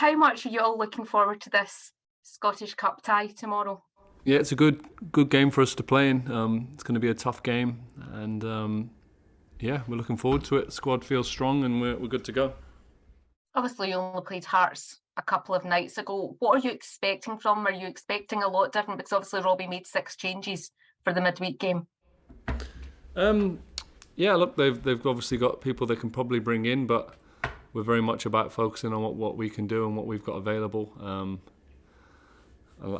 how much are you all looking forward to this Scottish Cup tie tomorrow? Yeah, it's a good game for us to play in. It's going to be a tough game, and yeah, we're looking forward to it. The squad feels strong, and we're good to go. Obviously, you only played Hearts a couple of nights ago. What are you expecting from them? Are you expecting a lot different? Because obviously Robbie made 6 changes for the midweek game. Yeah, look, they've obviously got people they can probably bring in, but we're very much about focusing on what we can do and what we've got available.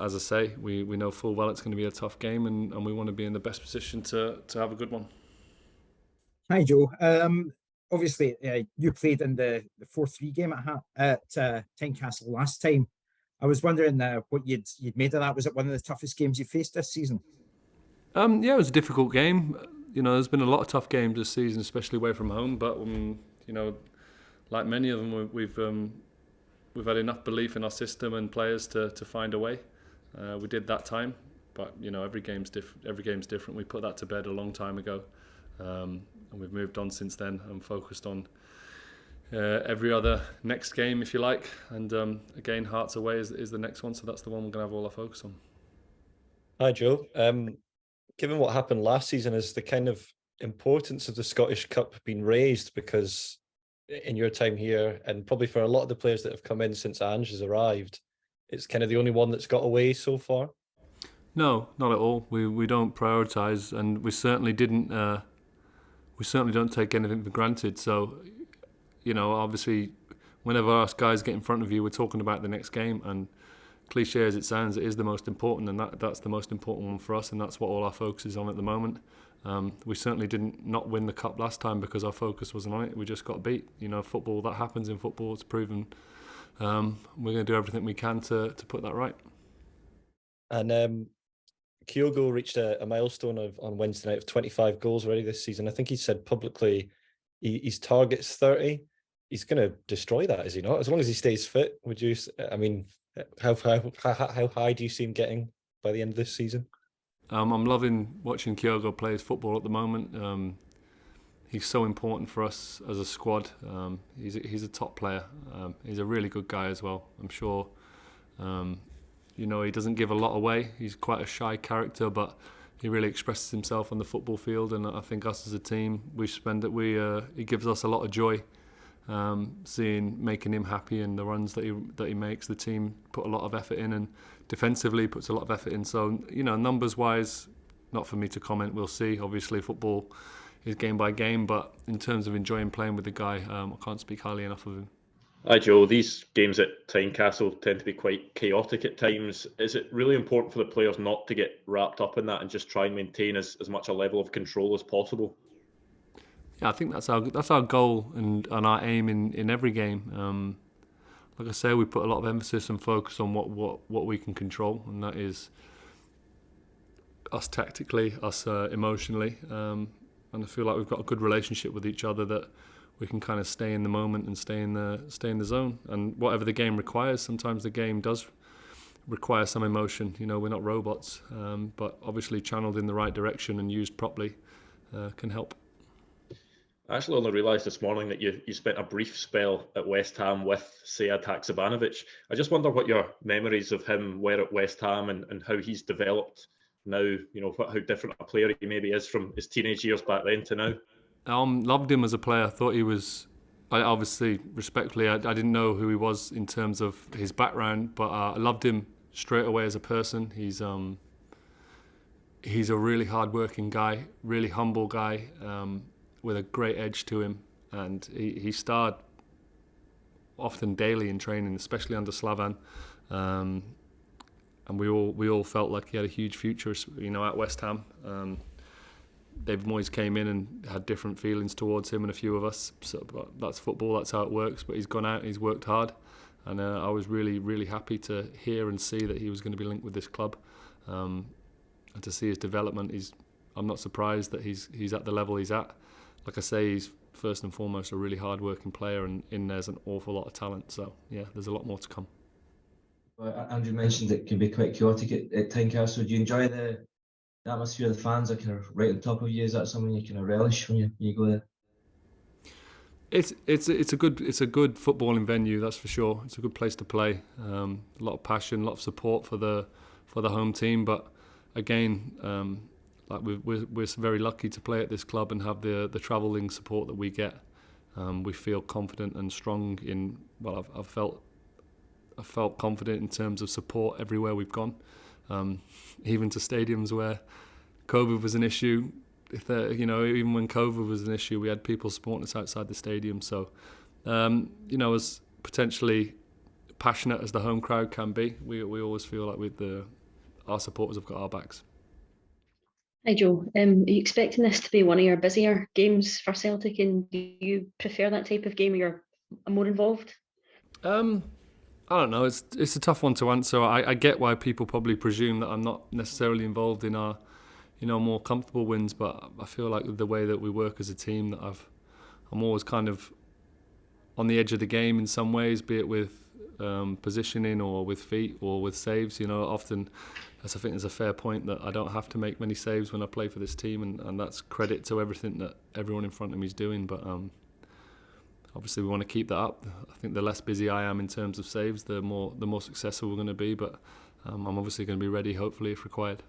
As I say, we know full well it's going to be a tough game, and we want to be in the best position to have a good one. Hi, Joe. Obviously, you played in the 4-3 game at Tynecastle last time. I was wondering what you'd made of that. Was it one of the toughest games you faced this season? Yeah, it was a difficult game. There's been a lot of tough games this season, especially away from home. But like many of them, we've had enough belief in our system and players to find a way. We did that time, but every game's different. We put that to bed a long time ago. And we've moved on since then and focused on every other next game, if you like. And again, Hearts away is the next one, so that's the one we're going to have all our focus on. Hi, Joe. Given what happened last season, has the kind of importance of the Scottish Cup been raised? Because in your time here, and probably for a lot of the players that have come in since Ange has arrived, it's kind of the only one that's got away so far? No, not at all. We don't prioritise, and we certainly didn't. We certainly don't take anything for granted. So, obviously, whenever our guys get in front of you, we're talking about the next game. And cliche as it sounds, it is the most important, and that's the most important one for us, and that's what all our focus is on at the moment. We certainly didn't not win the cup last time because our focus wasn't on it. We just got beat. Football, that happens in football. It's proven. We're going to do everything we can to put that right. And Kyogo reached a milestone on Wednesday night of 25 goals already this season. I think he said publicly his target's 30. He's going to destroy that, is he not? As long as he stays fit, would you? I mean, how high do you see him getting by the end of this season? I'm loving watching Kyogo play his football at the moment. He's so important for us as a squad. He's a top player. He's a really good guy as well. I'm sure. He doesn't give a lot away. He's quite a shy character, but he really expresses himself on the football field. And I think us as a team, he gives us a lot of joy. Making him happy and the runs that he makes. The team put a lot of effort in, and defensively puts a lot of effort in. So numbers wise, not for me to comment. We'll see. Obviously, football is game by game, but in terms of enjoying playing with the guy, I can't speak highly enough of him. Hi Joe, these games at Tynecastle tend to be quite chaotic at times. Is it really important for the players not to get wrapped up in that and just try and maintain as much a level of control as possible? Yeah, I think that's our goal and our aim in every game. Like I say, we put a lot of emphasis and focus on what we can control, and that is us tactically, us emotionally, and I feel like we've got a good relationship with each other that we can kind of stay in the moment and stay in the zone. And whatever the game requires, sometimes the game does require some emotion. We're not robots, but obviously channeled in the right direction and used properly can help. I actually only realised this morning that you spent a brief spell at West Ham with Sead Haksabanovic. I just wonder what your memories of him were at West Ham and how he's developed now, how different a player he maybe is from his teenage years back then to now. Loved him as a player. I thought he was, obviously, respectfully, I didn't know who he was in terms of his background, but I loved him straight away as a person. He's a really hard-working guy, really humble guy, with a great edge to him, and he starred often daily in training, especially under Slavan, and we all felt like he had a huge future, at West Ham. David Moyes came in and had different feelings towards him and a few of us. So, but that's football, that's how it works. But he's gone out, he's worked hard, and I was really, really happy to hear and see that he was going to be linked with this club, and to see his development. I'm not surprised that he's at the level he's at. Like I say, he's first and foremost a really hard-working player, and in there's an awful lot of talent. So yeah, there's a lot more to come. Well, Andrew mentioned it can be quite chaotic at Tynecastle. Do you enjoy the atmosphere? The fans are kind of right on top of you. Is that something you kind of relish when you go there? It's a good footballing venue, that's for sure. It's a good place to play. A lot of passion, a lot of support for the home team. But again, like we're very lucky to play at this club and have the travelling support that we get. We feel confident and strong in. Well, I've felt confident in terms of support everywhere we've gone, even to stadiums where COVID was an issue. Even when COVID was an issue, we had people supporting us outside the stadium. So, as potentially passionate as the home crowd can be, we always feel like our supporters have got our backs. Hi Joe, are you expecting this to be one of your busier games for Celtic, and do you prefer that type of game where you're more involved? I don't know. It's a tough one to answer. I get why people probably presume that I'm not necessarily involved in our more comfortable wins, but I feel like the way that we work as a team, that I'm always kind of on the edge of the game in some ways, be it with positioning or with feet or with saves. Often, I think there's a fair point that I don't have to make many saves when I play for this team, and that's credit to everything that everyone in front of me is doing. But obviously, we want to keep that up. I think the less busy I am in terms of saves, the more successful we're going to be. But I'm obviously going to be ready, hopefully, if required.